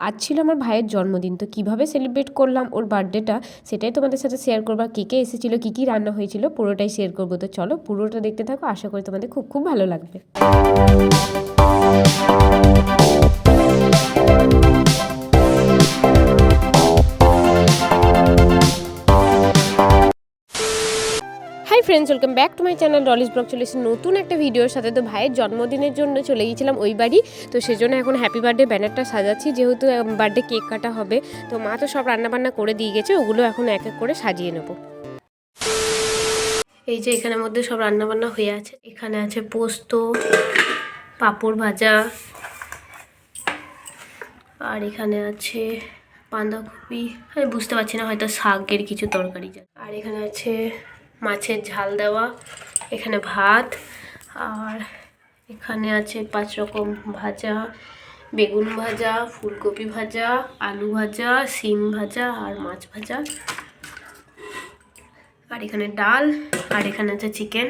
আজ ছিল আমার ভাইয়ের জন্মদিন, তো কীভাবে সেলিব্রেট করলাম ওর বার্থডেটা সেটাই তোমাদের সাথে শেয়ার করবো। কে কে এসেছিলো, কী কী রান্না হয়েছিল পুরোটাই শেয়ার করবো। তো চলো পুরোটা দেখতে থাকো, আশা করি তোমাদের খুব খুব ভালো লাগবে। Hi friends, welcome back to my channel Dolly's blog. চলে এসেছি নতুন একটা ভিডিওর সাথে। তো ভাইয়ের জন্মদিনের জন্য চলে গিয়েছিলাম ওই বাড়ি, তো সেজন্য এখন হ্যাপি বার্থডে ব্যানারটা সাজাচ্ছি, যেহেতু বার্থডে কেক কাটা হবে। তো মা তো সব রান্নাবান্না করে দিয়ে গেছে, ওগুলো এখন এক এক করে সাজিয়ে নেব। এই যে এখানের মধ্যে সব রান্নাবান্না হয়ে আছে। এখানে আছে পোস্ত, পাঁপড় ভাজা, আর এখানে আছে বাঁধাকপি, আমি বুঝতে পারছি না, হয়তো শাকের কিছু তরকারি। আর এখানে আছে মাছের ঝাল দেওয়া, এখানে ভাত, আর এখানে আছে 5 রকম ভাজা, বেগুন ভাজা, ফুলকপি ভাজা, আলু ভাজা, শিম ভাজা আর মাছ ভাজা, আর এখানে ডাল, আর এখানে আছে চিকেন।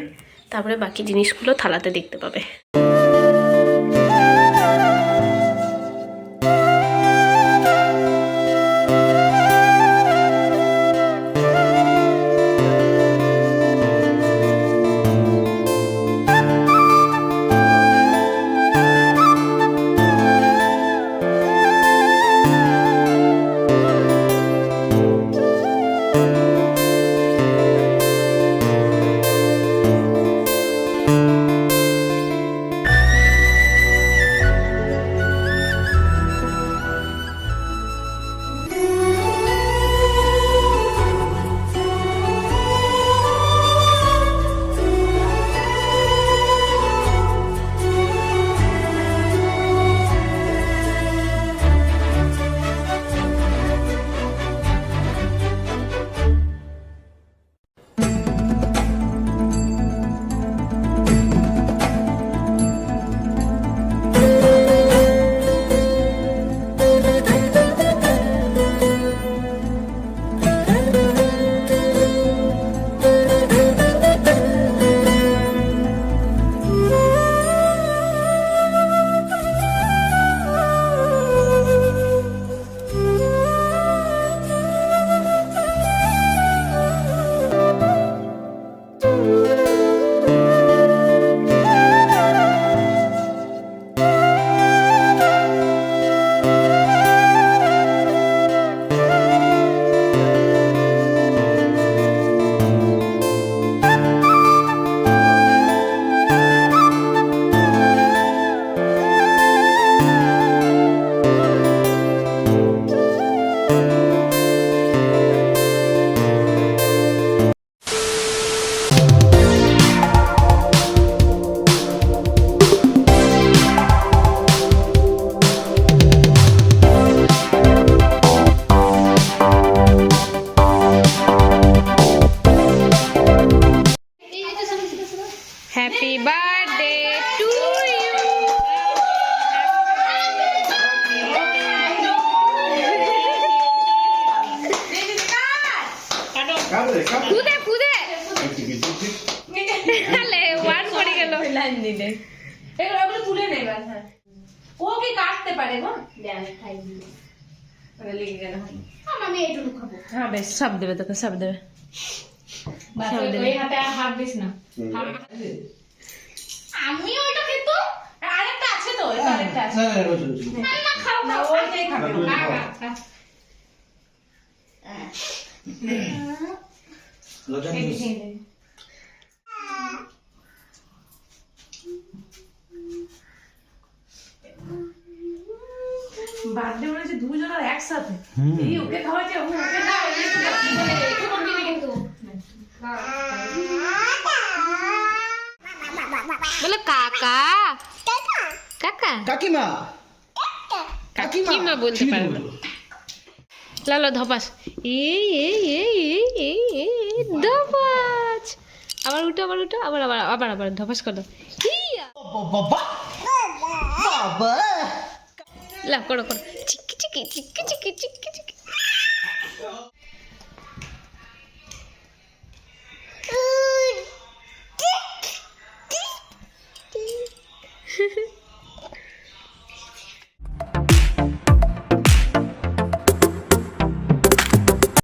তারপরে বাকি জিনিসগুলো থালাতে দেখতে পাবে। Happy birthday to you. Kude kude. Ale one pori gelo. Line dile. এগুলো এগুলো তুলে নেই বাস। ও কি কাটতে পারে গো? দেন খাই দিলে। ওটা লেগে গেল। আমি এইটুকু খাবো। হ্যাঁ বেশ, সব দেবে তোকে, সব দেবে। ওই হাতে হাত দিস না। আমি ওইটা খেত, আরেকটা আছে তো, এটা আরেকটা আছে। না খাও না, ওইটাই খাবে। খা। বার্থডে মানে দুজনের একসাথে। এই ওকে খাওয়াচ্ছে, ওকে খাওয়া, একটু করবি না কিন্তু। বলো কাকা কাকা কাকিমা কাকিমা বলতে পারে না। লালো ধপাস, এই এই এই এই এই ধপাস, আবার উঠো, আবার উঠো, আবার আবার আবার আবার ধপাস করো। বাবা বাবা লা করো করো, চিকি চিকি চিকি চিকি চিকি চিকি।